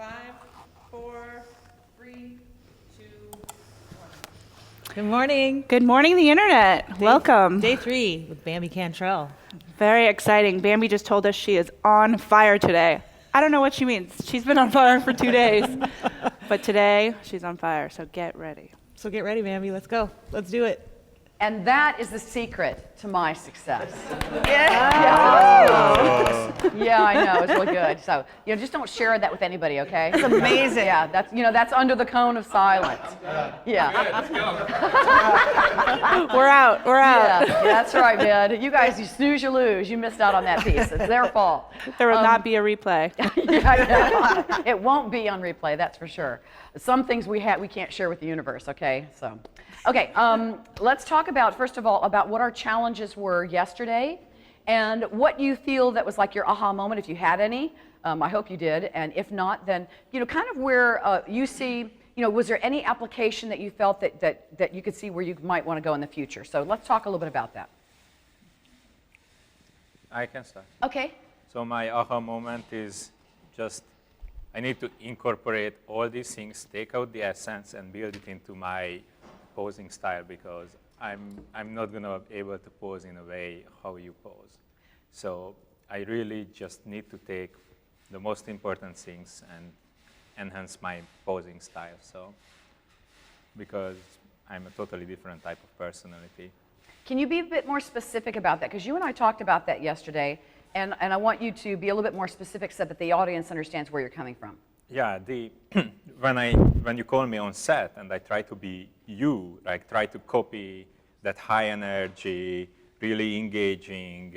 5, 4, 3, 2, 1. Good morning. Good morning, the internet. Welcome. Day 3 with Bambi Cantrell. Very exciting. Bambi just told us she is on fire today. I don't know what she means. She's been on fire for 2 days. But today, she's on fire, so get ready. So get ready, Bambi. Let's go. Let's do it. And that is the secret to my success. Yeah, I know, it's really good. So, just don't share that with anybody, okay? It's amazing. Yeah, that's under the cone of silence. Yeah. We're out. Yeah, that's right, man. You guys, you snooze, you lose. You missed out on that piece. It's their fault. There will not be a replay. Yeah, it won't be on replay, that's for sure. Some things we can't share with the universe, okay? So, okay, let's talk about, first of all, about what our challenges were yesterday and what you feel that was like your aha moment, if you had any. I hope you did, and if not, then, kind of where you see, was there any application that you felt that you could see where you might want to go in the future? So let's talk a little bit about that. I can start. Okay. So my aha moment is just, I need to incorporate all these things, take out the essence, and build it into my posing style, because I'm not going to be able to pose in a way how you pose. So I really just need to take the most important things and enhance my posing style. So, because I'm a totally different type of personality. Can you be a bit more specific about that? Because you and I talked about that yesterday, and I want you to be a little bit more specific so that the audience understands where you're coming from. Yeah, when you call me on set and I try to be you, like try to copy that high energy, really engaging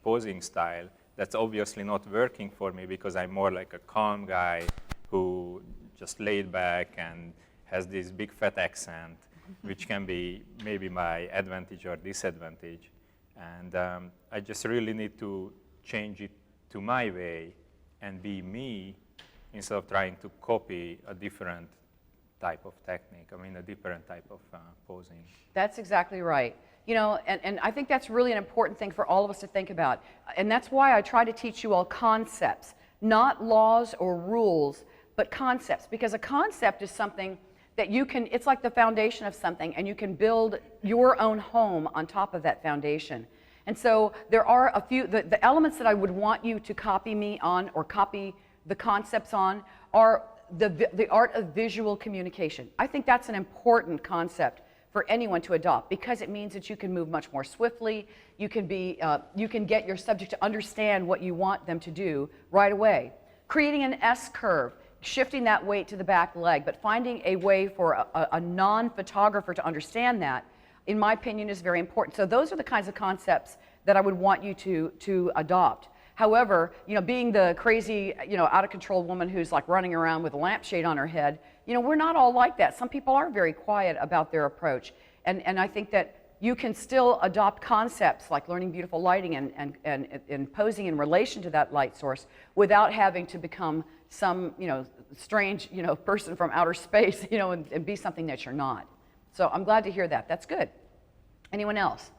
posing style, that's obviously not working for me, because I'm more like a calm guy who just laid back and has this big fat accent, which can be maybe my advantage or disadvantage. And I just really need to change it to my way and be me, instead of trying to copy a different type of technique, a different type of posing. That's exactly right. And I think that's really an important thing for all of us to think about. And that's why I try to teach you all concepts, not laws or rules, but concepts. Because a concept is something that it's like the foundation of something, and you can build your own home on top of that foundation. And so there are a few, the elements that I would want you to copy me on, or copy the concepts on, are the art of visual communication. I think that's an important concept for anyone to adopt, because it means that you can move much more swiftly. You can get your subject to understand what you want them to do right away. Creating an S curve, shifting that weight to the back leg, but finding a way for a non-photographer to understand that, in my opinion, is very important. So those are the kinds of concepts that I would want you to adopt. However, being the crazy, out of control woman who's like running around with a lampshade on her head, we're not all like that. Some people are very quiet about their approach. And I think that you can still adopt concepts like learning beautiful lighting and posing in relation to that light source without having to become some, strange, person from outer space, and be something that you're not. So I'm glad to hear that. That's good. Anyone else?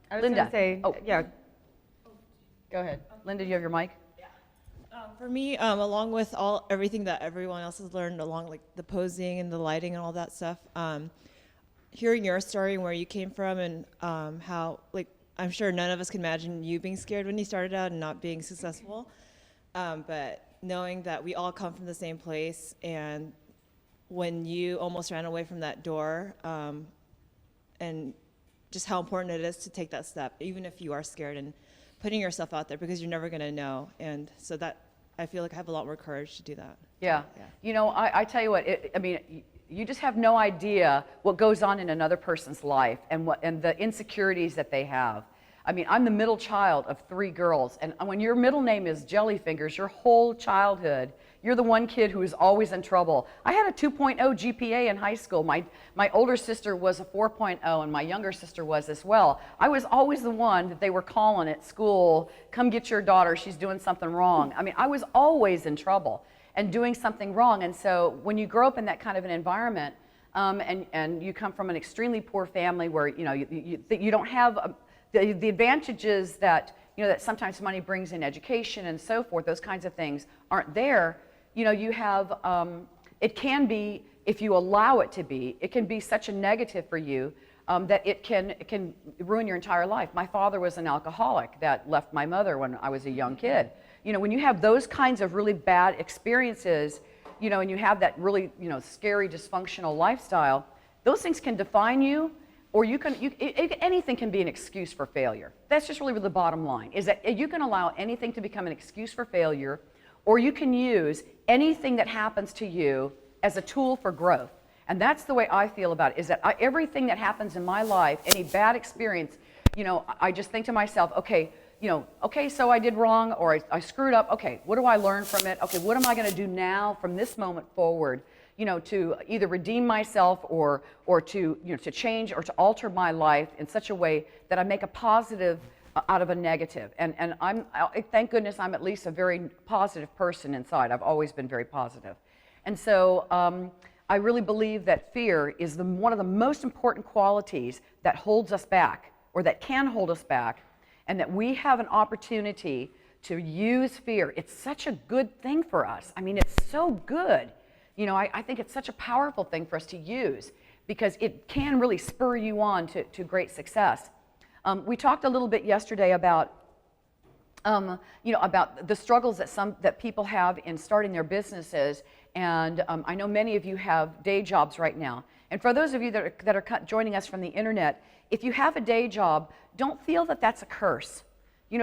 I was Linda. going to say, yeah. Go ahead. Linda, do you have your mic? For me, along with everything that everyone else has learned, along like the posing and the lighting and all that stuff, hearing your story and where you came from, and how, like, I'm sure none of us can imagine you being scared when you started out and not being successful, but knowing that we all come from the same place, and when you almost ran away from that door, and just how important it is to take that step, even if you are scared, and putting yourself out there, because you're never going to know. And so that, I feel like I have a lot more courage to do that. Yeah. I tell you what, you just have no idea what goes on in another person's life and the insecurities that they have. I'm the middle child of 3 girls, and when your middle name is Jellyfingers, your whole childhood, you're the one kid who is always in trouble. I had a 2.0 GPA in high school. My older sister was a 4.0, and my younger sister was as well. I was always the one that they were calling at school, come get your daughter, she's doing something wrong. I was always in trouble and doing something wrong. And so when you grow up in that kind of an environment, and you come from an extremely poor family where you don't have the advantages that that sometimes money brings in education and so forth, those kinds of things aren't there, you have, it can be, if you allow it to be, it can be such a negative for you that it can ruin your entire life. My father was an alcoholic that left my mother when I was a young kid. When you have those kinds of really bad experiences, and you have that really, scary, dysfunctional lifestyle, those things can define you, or anything can be an excuse for failure. That's just really the bottom line, is that you can allow anything to become an excuse for failure, or you can use anything that happens to you as a tool for growth. And that's the way I feel about it, is that everything that happens in my life, any bad experience, I just think to myself, okay, so I did wrong, or I screwed up. Okay, what do I learn from it? Okay, what am I going to do now from this moment forward, to either redeem myself or to, to change or to alter my life in such a way that I make a positive out of a negative. And thank goodness I'm at least a very positive person inside. I've always been very positive. And so I really believe that fear is one of the most important qualities that holds us back, or that can hold us back, and that we have an opportunity to use fear. It's such a good thing for us. I mean, it's so good. I think it's such a powerful thing for us to use, because it can really spur you on to great success. We talked a little bit yesterday about, about the struggles that people have in starting their businesses, and I know many of you have day jobs right now. And for those of you that are joining us from the internet, if you have a day job, don't feel that that's a curse.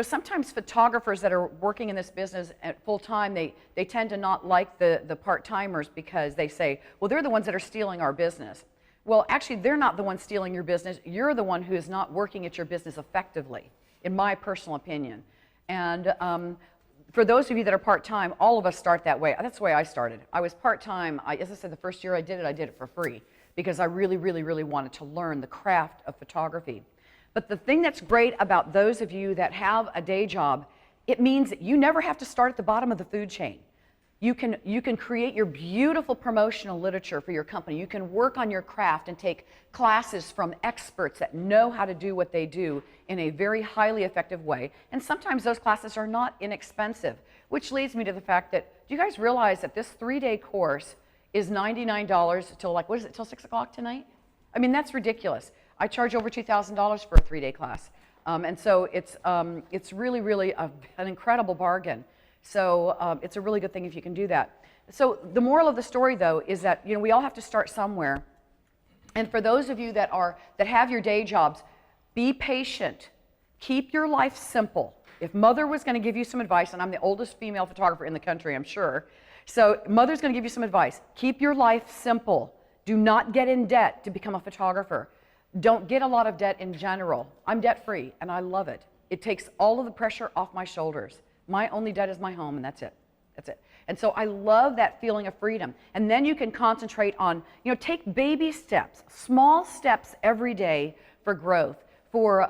Sometimes photographers that are working in this business at full time, they tend to not like the part-timers, because they say, well, they're the ones that are stealing our business. Well, actually, they're not the ones stealing your business. You're the one who is not working at your business effectively, in my personal opinion. And for those of you that are part-time, all of us start that way. That's the way I started. I was part-time. As I said, the first year I did it for free, because I really, really, really wanted to learn the craft of photography. But the thing that's great about those of you that have a day job, it means that you never have to start at the bottom of the food chain. You can create your beautiful promotional literature for your company. You can work on your craft and take classes from experts that know how to do what they do in a very highly effective way. And sometimes those classes are not inexpensive, which leads me to the fact that, do you guys realize that this 3-day course is $99 till, like, what is it, till 6 o'clock tonight? I mean, that's ridiculous. I charge over $2,000 for a 3-day class. And so it's really, really an incredible bargain. So it's a really good thing if you can do that. So the moral of the story, though, is that we all have to start somewhere. And for those of you that have your day jobs, be patient. Keep your life simple. If Mother was going to give you some advice, and I'm the oldest female photographer in the country, I'm sure, so Mother's going to give you some advice. Keep your life simple. Do not get in debt to become a photographer. Don't get a lot of debt in general. I'm debt-free, and I love it. It takes all of the pressure off my shoulders. My only debt is my home, and that's it. That's it. And so I love that feeling of freedom. And then you can concentrate on, take baby steps, small steps every day for growth, for,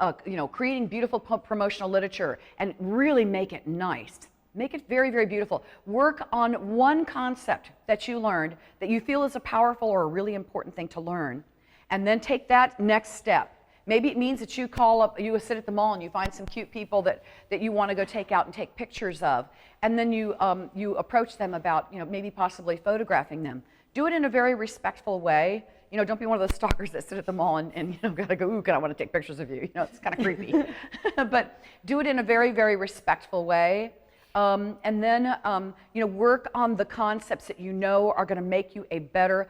creating beautiful promotional literature, and really make it nice. Make it very, very beautiful. Work on one concept that you learned that you feel is a powerful or a really important thing to learn, and then take that next step. Maybe it means that you you sit at the mall and you find some cute people that you want to go take out and take pictures of, and then you approach them about, maybe possibly photographing them. Do it in a very respectful way. Don't be one of those stalkers that sit at the mall and gotta go, ooh, I want to take pictures of you. It's kind of creepy. But do it in a very, very respectful way. And then, work on the concepts that are going to make you a better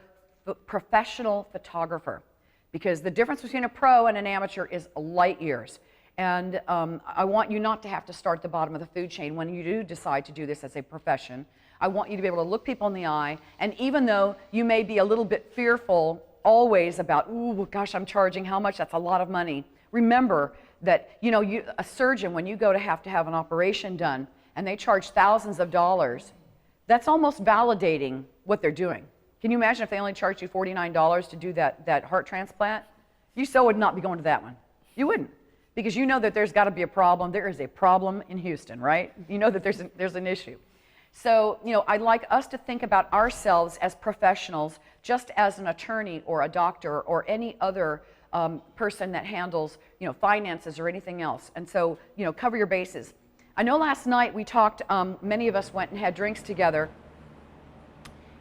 professional photographer. Because the difference between a pro and an amateur is light years. And I want you not to have to start at the bottom of the food chain when you do decide to do this as a profession. I want you to be able to look people in the eye, and even though you may be a little bit fearful always about, ooh, gosh, I'm charging how much? That's a lot of money. Remember that, a surgeon, when you go to have an operation done, and they charge thousands of dollars, that's almost validating what they're doing. Can you imagine if they only charged you $49 to do that heart transplant? You so would not be going to that one. You wouldn't, because you know that there's got to be a problem. There is a problem in Houston, right? You know that there's an issue. So, I'd like us to think about ourselves as professionals, just as an attorney or a doctor or any other person that handles, finances or anything else. And so, cover your bases. I know last night we talked, many of us went and had drinks together.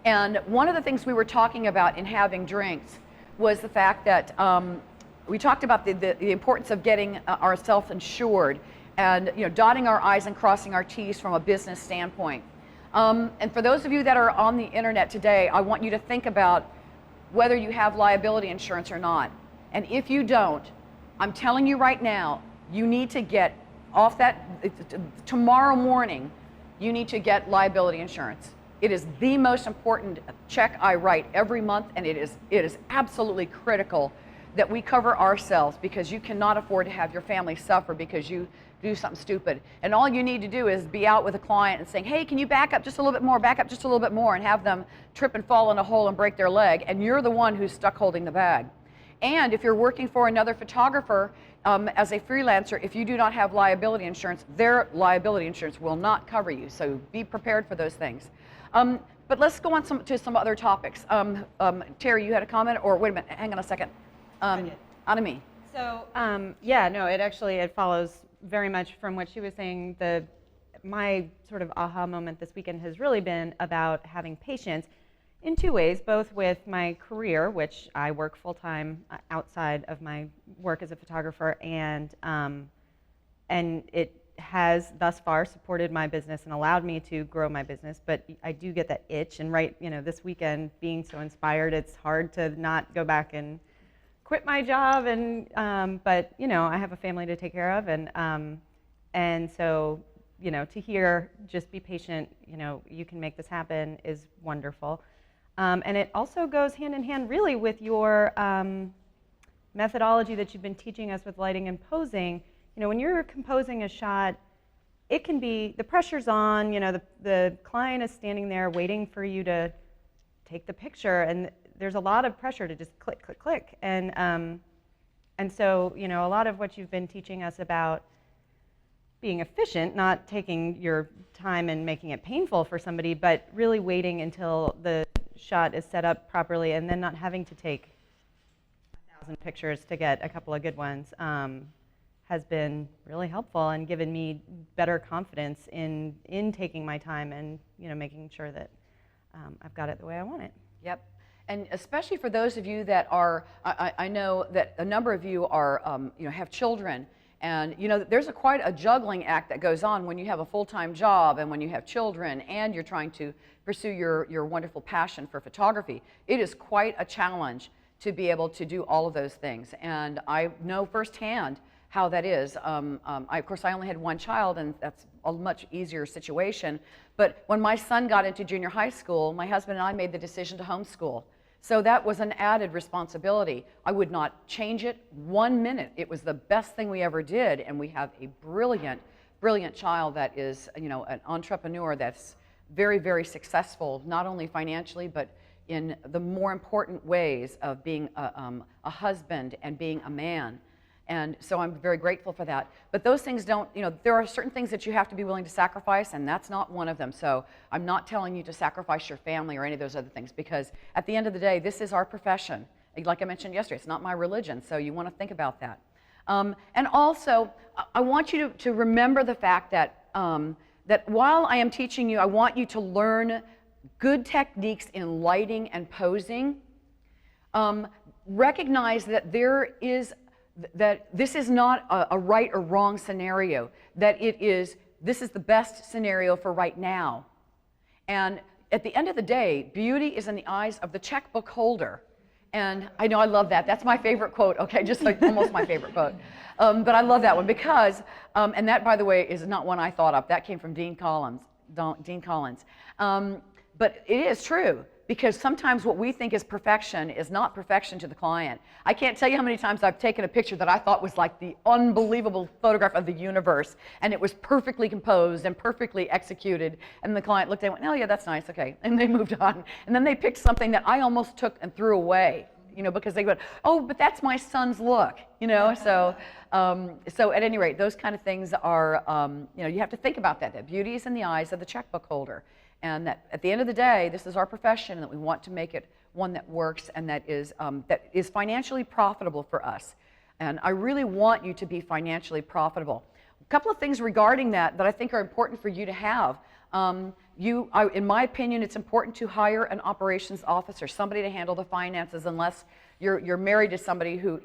And one of the things we were talking about in having drinks was the fact that we talked about the importance of getting ourselves insured and dotting our I's and crossing our T's from a business standpoint. And for those of you that are on the internet today, I want you to think about whether you have liability insurance or not. And if you don't, I'm telling you right now, you need to get off that, tomorrow morning, you need to get liability insurance. It is the most important check I write every month, and it is absolutely critical that we cover ourselves, because you cannot afford to have your family suffer because you do something stupid. And all you need to do is be out with a client and saying, hey, can you back up just a little bit more, back up just a little bit more, and have them trip and fall in a hole and break their leg, and you're the one who's stuck holding the bag. And if you're working for another photographer as a freelancer, if you do not have liability insurance, their liability insurance will not cover you. So be prepared for those things. But let's go on to some other topics. Terry, you had a comment, or wait a minute, hang on a second. Anami. So yeah, no, it follows very much from what she was saying. My sort of aha moment this weekend has really been about having patience in two ways, both with my career, which I work full-time outside of my work as a photographer, and it has thus far supported my business and allowed me to grow my business, but I do get that itch, and this weekend being so inspired, it's hard to not go back and quit my job, and but I have a family to take care of, and so to hear just be patient, you can make this happen is wonderful. And it also goes hand in hand really with your methodology that you've been teaching us with lighting and posing. When you're composing a shot, it can be, the pressure's on, the client is standing there waiting for you to take the picture, and there's a lot of pressure to just click, click, click. And so, a lot of what you've been teaching us about being efficient, not taking your time and making it painful for somebody, but really waiting until the shot is set up properly and then not having to take 1,000 pictures to get a couple of good ones, has been really helpful and given me better confidence in taking my time and making sure that I've got it the way I want it. Yep. And especially for those of you that are, I know that a number of you are, have children, and there's quite a juggling act that goes on when you have a full-time job and when you have children and you're trying to pursue your wonderful passion for photography. It is quite a challenge to be able to do all of those things, and I know firsthand how that is. Of course, I only had one child, and that's a much easier situation. But when my son got into junior high school, my husband and I made the decision to homeschool. So that was an added responsibility. I would not change it 1 minute. It was the best thing we ever did, and we have a brilliant, brilliant child that is, an entrepreneur that's very, very successful, not only financially, but in the more important ways of being a husband and being a man. And so I'm very grateful for that. But those things don't, there are certain things that you have to be willing to sacrifice, and that's not one of them. So I'm not telling you to sacrifice your family or any of those other things, because at the end of the day, this is our profession. Like I mentioned yesterday, it's not my religion, so you want to think about that. And also, I want you to remember the fact that, that while I am teaching you, I want you to learn good techniques in lighting and posing. Recognize that that this is not a right or wrong scenario, that this is the best scenario for right now. And at the end of the day, beauty is in the eyes of the checkbook holder. And I know I love that. That's my favorite quote, okay, just like almost my favorite quote. But I love that one because, and that, by the way, is not one I thought up. That came from Dean Collins. But it is true, because sometimes what we think is perfection is not perfection to the client. I can't tell you how many times I've taken a picture that I thought was like the unbelievable photograph of the universe, and it was perfectly composed and perfectly executed, and the client looked at it and went, oh yeah, that's nice, okay, and they moved on. And then they picked something that I almost took and threw away, because they went, oh, but that's my son's look, so at any rate, those kind of things are, you have to think about that beauty is in the eyes of the checkbook holder. And that at the end of the day, this is our profession, and that we want to make it one that works and that is financially profitable for us. And I really want you to be financially profitable. A couple of things regarding that I think are important for you to have. In my opinion, it's important to hire an operations officer, somebody to handle the finances, unless you're married to somebody who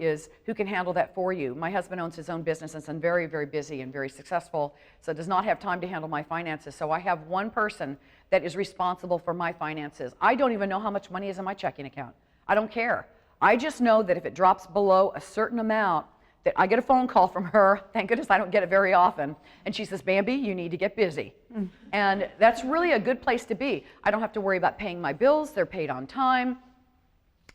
can handle that for you. My husband owns his own business and is very, very busy and very successful, so does not have time to handle my finances. So I have one person that is responsible for my finances. I don't even know how much money is in my checking account. I don't care. I just know that if it drops below a certain amount, that I get a phone call from her. Thank goodness I don't get it very often. And she says, Bambi, you need to get busy. And that's really a good place to be. I don't have to worry about paying my bills. They're paid on time.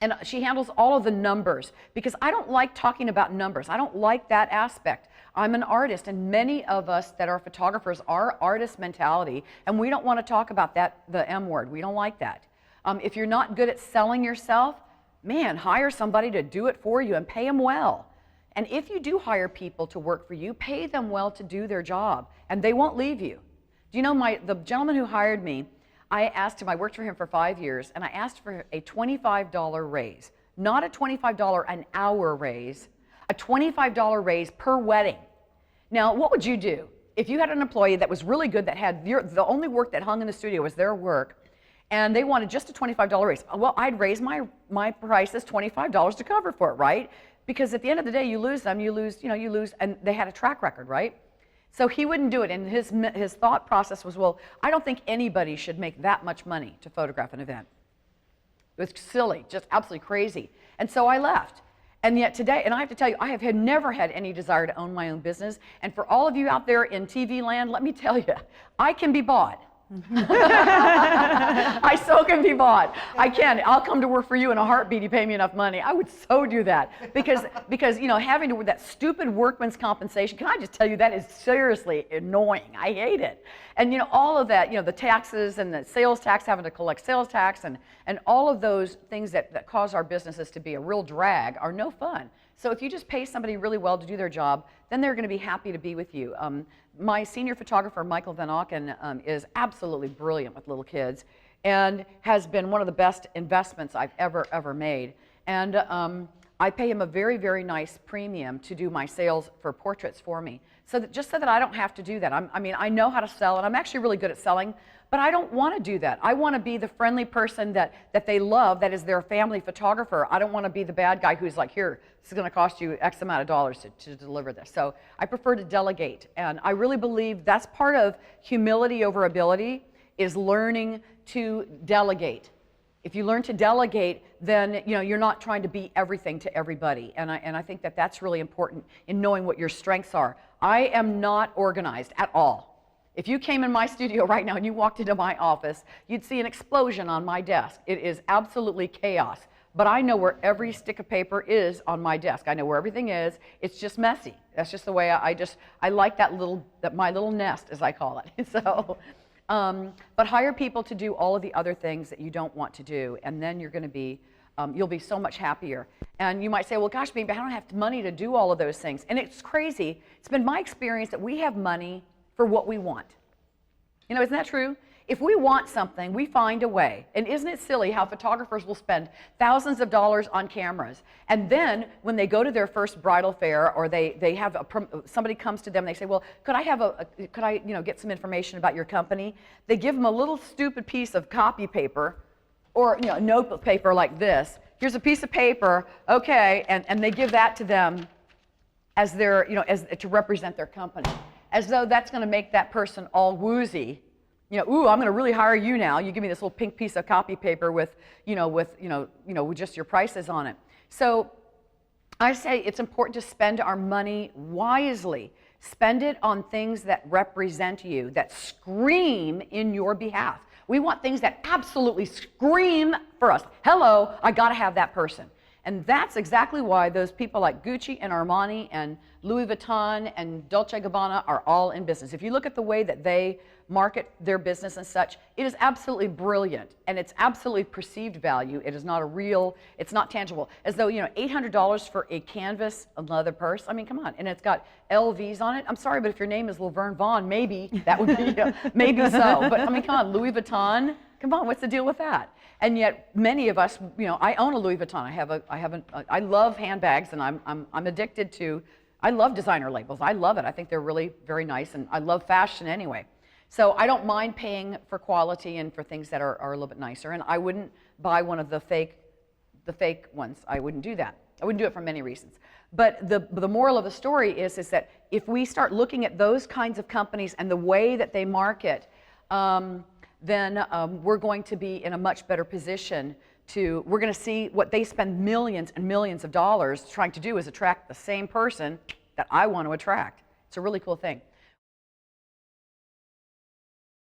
And she handles all of the numbers, because I don't like talking about numbers. I don't like that aspect. I'm an artist, and many of us that are photographers are artist mentality, and we don't want to talk about that, the M word. We don't like that. If you're not good at selling yourself, man, hire somebody to do it for you and pay them well. And if you do hire people to work for you, pay them well to do their job, and they won't leave you. Do you know the gentleman who hired me, I asked him, I worked for him for 5 years, and I asked for a $25 raise. Not a $25 an hour raise, a $25 raise per wedding. Now, what would you do if you had an employee that was really good, that had the only work that hung in the studio was their work, and they wanted just a $25 raise? Well, I'd raise my prices $25 to cover for it, right? Because at the end of the day, you lose them, you lose, and they had a track record, right? So he wouldn't do it, and his thought process was, well, I don't think anybody should make that much money to photograph an event. It was silly, just absolutely crazy. And so I left. And yet today, and I have to tell you, I have never had any desire to own my own business. And for all of you out there in TV land, let me tell you, I can be bought. I so can be bought. I can. I'll come to work for you in a heartbeat. You pay me enough money. I would so do that, because having to that stupid workman's compensation. Can I just tell you, that is seriously annoying. I hate it. And all of that, the taxes and the sales tax, having to collect sales tax, and all of those things that cause our businesses to be a real drag are no fun. So if you just pay somebody really well to do their job, then they're going to be happy to be with you. My senior photographer, Michael Van Auken, is absolutely brilliant with little kids, and has been one of the best investments I've ever made. And I pay him a very, very nice premium to do my sales for portraits for me, just so that I don't have to do that. I know how to sell, and I'm actually really good at selling, but I don't want to do that. I want to be the friendly person that they love, that is their family photographer. I don't want to be the bad guy who's like, here, this is going to cost you X amount of dollars to deliver this. So I prefer to delegate, and I really believe that's part of humility over ability, is learning to delegate. If you learn to delegate, then you're not trying to be everything to everybody, and I think that that's really important in knowing what your strengths are. I am not organized at all. If you came in my studio right now and you walked into my office, you'd see an explosion on my desk. It is absolutely chaos. But I know where every stick of paper is on my desk. I know where everything is. It's just messy. That's just the way I like my little nest, as I call it. So, but hire people to do all of the other things that you don't want to do, and then you're going to be, you'll be so much happier. And you might say, well, gosh, maybe I don't have money to do all of those things. And it's crazy. It's been my experience that we have money for what we want. Isn't that true? If we want something, we find a way. And isn't it silly how photographers will spend thousands of dollars on cameras, and then when they go to their first bridal fair, or they have somebody comes to them, they say, well, could I get some information about your company? They give them a little stupid piece of copy paper, or note paper like this. Here's a piece of paper, okay, and they give that to them as their, as to represent their company, as though that's going to make that person all woozy. Ooh, I'm going to really hire you now. You give me this little pink piece of copy paper with just your prices on it. So I say it's important to spend our money wisely. Spend it on things that represent you, that scream in your behalf. We want things that absolutely scream for us. Hello, I got to have that person. And that's exactly why those people like Gucci and Armani and Louis Vuitton and Dolce & Gabbana are all in business. If you look at the way that they market their business and such, it is absolutely brilliant, and it's absolutely perceived value. It is not a real, it's not tangible. As though, $800 for a canvas leather purse. I mean, come on. And it's got LVs on it. I'm sorry, but if your name is Laverne Vaughn, maybe that would be, maybe so. But I mean, come on, Louis Vuitton. Come on, what's the deal with that? And yet, many of us, you know, I own a Louis Vuitton. I love handbags, and I'm addicted to. I love designer labels. I love it. I think they're really very nice, and I love fashion anyway. So I don't mind paying for quality and for things that are a little bit nicer. And I wouldn't buy one of the fake ones. I wouldn't do that. I wouldn't do it for many reasons. But the moral of the story is that if we start looking at those kinds of companies and the way that they market, then we're going to be in a much better position we're going to see what they spend millions and millions of dollars trying to do is attract the same person that I want to attract. It's a really cool thing.